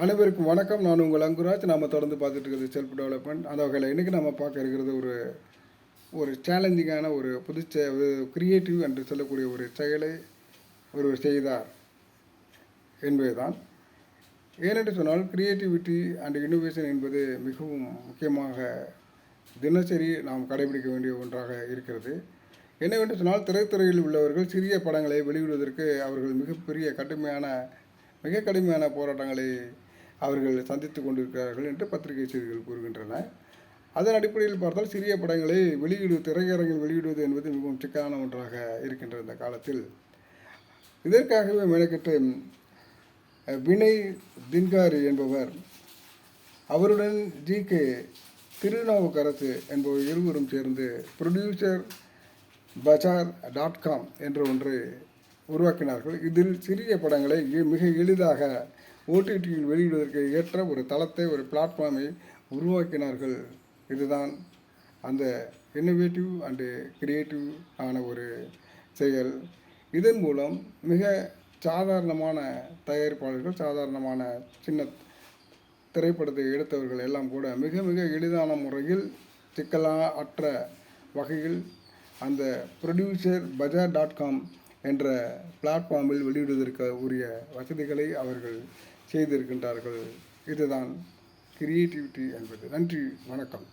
அனைவருக்கும் வணக்கம். நான் உங்கள் அங்குராஜ். நாம் தொடர்ந்து பார்த்துட்டு இருக்கிறது செல்ஃப் டெவலப்மெண்ட். அந்த வகையில் இன்றைக்கி நம்ம பார்க்க இருக்கிறது ஒரு சேலஞ்சிங்கான ஒரு கிரியேட்டிவ் என்று சொல்லக்கூடிய ஒரு செயலை ஒருவர் செய்தார் என்பது தான். ஏனென்று சொன்னால் கிரியேட்டிவிட்டி அண்ட் இன்னோவேஷன் என்பது மிகவும் முக்கியமாக தினசரி நாம் கடைபிடிக்க வேண்டிய ஒன்றாக இருக்கிறது. என்னவென்று சொன்னால் திரைத்துறையில் உள்ளவர்கள் சிறிய படங்களை வெளியிடுவதற்கு அவர்கள் மிக கடுமையான போராட்டங்களை அவர்கள் சந்தித்து கொண்டிருக்கிறார்கள் என்று பத்திரிகை செய்திகள் கூறுகின்றன. அதன் அடிப்படையில் பார்த்தால் சிறிய படங்களை திரையரங்கில் வெளியிடுவது என்பது மிகவும் சிக்கலான ஒன்றாக இருக்கின்ற இந்த காலத்தில் இதற்காகவே மெனக்கெட்டு வினய் தின்காரி என்பவர், அவருடன் ஜி.கே. திருநாவுக்கரசு என்பவர் இருவரும் சேர்ந்து ப்ரொடியூசர் பஜார்.com என்ற ஒன்றை உருவாக்கினார்கள். இதில் சிறிய படங்களை மிக எளிதாக ஓடிடியில் வெளியிடுவதற்கு ஏற்ற ஒரு தளத்தை, ஒரு பிளாட்ஃபார்மை உருவாக்கினார்கள். இதுதான் அந்த இன்னோவேட்டிவ் அண்டு கிரியேட்டிவ் ஆன ஒரு செயல். இதன் மூலம் மிக சாதாரணமான தயாரிப்பாளர்கள், சாதாரணமான சின்ன திரைப்படத்தை எடுத்தவர்கள் எல்லாம் கூட மிக மிக எளிதான முறையில் சிக்கலற்ற வகையில் அந்த ப்ரொடியூசர் பஜார்.com என்ற பிளாட்ஃபார்மில் வெளியிடுவதற்கு உரிய வசதிகளை அவர்கள் செய்திருக்கின்றார்கள். இதுதான் கிரியேட்டிவிட்டி என்பது. நன்றி, வணக்கம்.